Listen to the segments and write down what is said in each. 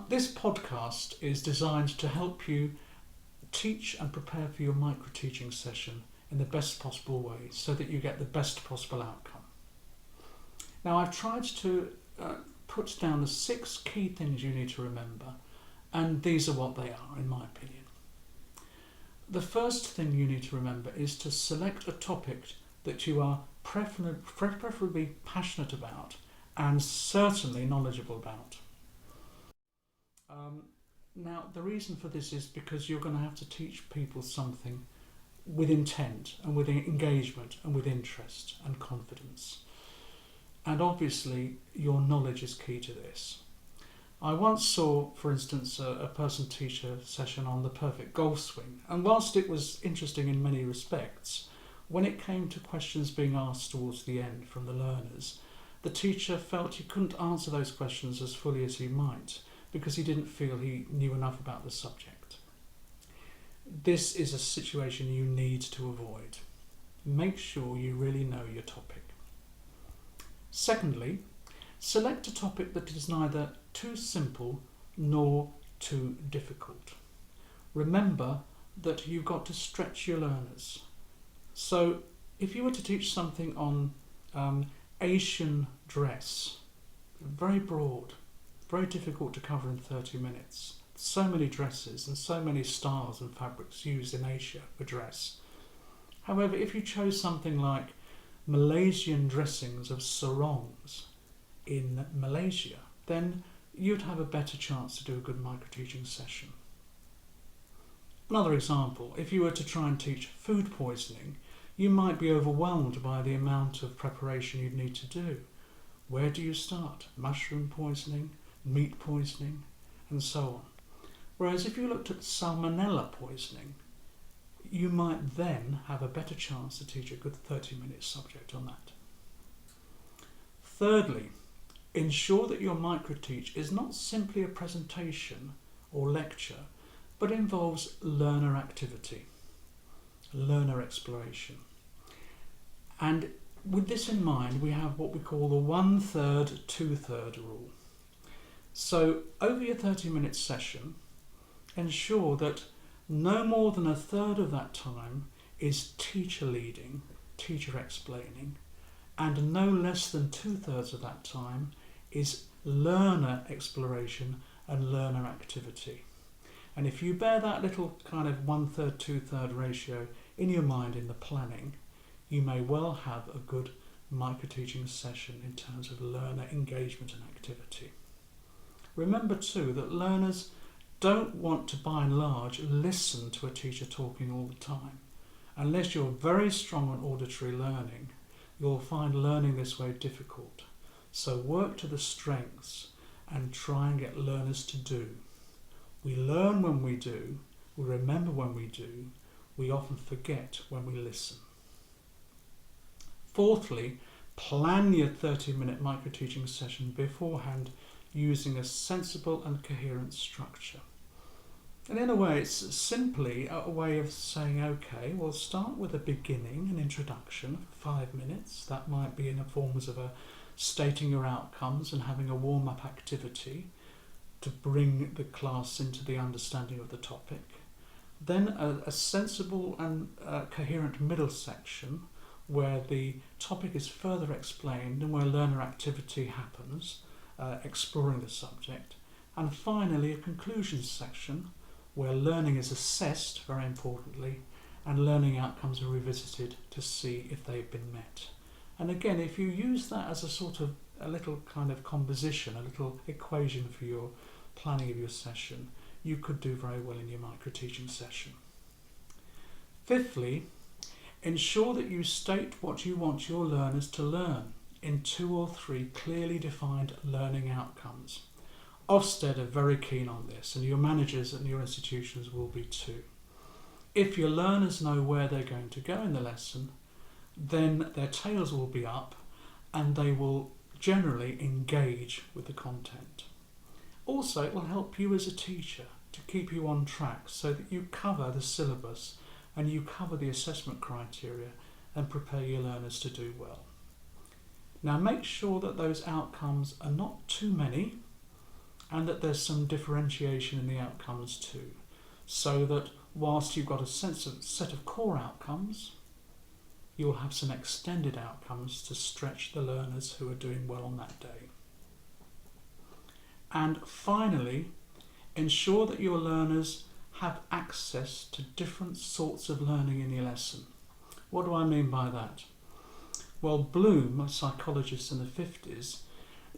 This podcast is designed to help you teach and prepare for your micro-teaching session in the best possible way so that you get the best possible outcome. Now, I've tried to put down the 6 key things you need to remember, and these are what they are, in my opinion. The first thing you need to remember is to select a topic that you are preferably passionate about and certainly knowledgeable about. Now, the reason for this is because you're going to have to teach people something with intent and with engagement and with interest and confidence. And obviously, your knowledge is key to this. I once saw, for instance, a person teach a session on the perfect golf swing, and whilst it was interesting in many respects, when it came to questions being asked towards the end from the learners, the teacher felt he couldn't answer those questions as fully as he might because he didn't feel he knew enough about the subject. This is a situation you need to avoid. Make sure you really know your topic. Secondly, select a topic that is neither too simple nor too difficult. Remember that you've got to stretch your learners. So if you were to teach something on Asian dress, very broad, very difficult to cover in 30 minutes. So many dresses and so many styles and fabrics used in Asia for dress. However, if you chose something like Malaysian dressings of sarongs in Malaysia, then you'd have a better chance to do a good micro-teaching session. Another example, if you were to try and teach food poisoning, you might be overwhelmed by the amount of preparation you'd need to do. Where do you start? Mushroom poisoning, meat poisoning, and so on. Whereas if you looked at salmonella poisoning, you might then have a better chance to teach a good 30-minute subject on that. Thirdly, ensure that your micro-teach is not simply a presentation or lecture, but involves learner activity, learner exploration. And with this in mind, we have what we call the 1/3, 2/3 rule. So over your 30-minute session, ensure that no more than 1/3 of that time is teacher leading, teacher explaining, and no less than 2/3 of that time is learner exploration and learner activity. And if you bear that little kind of 1/3, 2/3 ratio in your mind in the planning, you may well have a good micro-teaching session in terms of learner engagement and activity. Remember too that learners don't want to, by and large, listen to a teacher talking all the time. Unless you're very strong on auditory learning, you'll find learning this way difficult. So work to the strengths and try and get learners to do. We learn when we do, we remember when we do, we often forget when we listen. Fourthly, plan your 30-minute micro-teaching session beforehand using a sensible and coherent structure. And in a way, it's simply a way of saying, okay, we'll start with a beginning, an introduction, 5 minutes. That might be in the forms of stating your outcomes and having a warm-up activity to bring the class into the understanding of the topic. Then a sensible and coherent middle section where the topic is further explained and where learner activity happens, exploring the subject. And finally, a conclusion section where learning is assessed, very importantly, and learning outcomes are revisited to see if they've been met. And again, if you use that as a little kind of composition, a little equation for your planning of your session, you could do very well in your micro-teaching session. Fifthly, ensure that you state what you want your learners to learn in 2 or 3 clearly defined learning outcomes. Ofsted are very keen on this, and your managers at your institutions will be too. If your learners know where they're going to go in the lesson, then their tails will be up and they will generally engage with the content. Also, it will help you as a teacher to keep you on track so that you cover the syllabus and you cover the assessment criteria and prepare your learners to do well. Now make sure that those outcomes are not too many and that there's some differentiation in the outcomes too, so that whilst you've got a set of core outcomes, you'll have some extended outcomes to stretch the learners who are doing well on that day. And finally, ensure that your learners have access to different sorts of learning in your lesson. What do I mean by that? Well, Bloom, a psychologist in the 50s,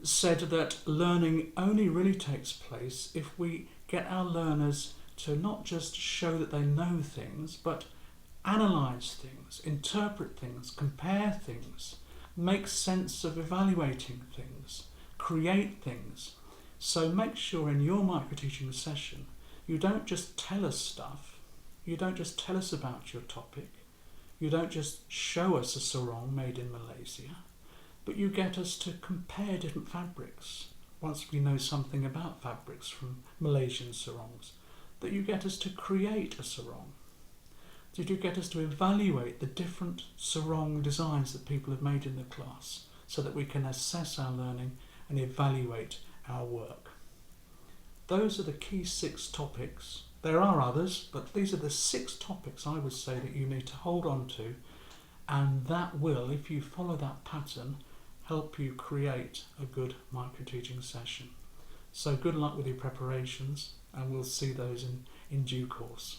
said that learning only really takes place if we get our learners to not just show that they know things, but analyse things, interpret things, compare things, make sense of evaluating things, create things. So make sure in your microteaching session you don't just tell us stuff, you don't just tell us about your topic, you don't just show us a sarong made in Malaysia, but you get us to compare different fabrics. Once we know something about fabrics from Malaysian sarongs, that you get us to create a sarong. Did you get us to evaluate the different sarong designs that people have made in the class so that we can assess our learning and evaluate our work? Those are the key 6 topics. There are others, but these are the 6 topics I would say that you need to hold on to, and that will, if you follow that pattern, help you create a good microteaching session. So good luck with your preparations, and we'll see those in due course.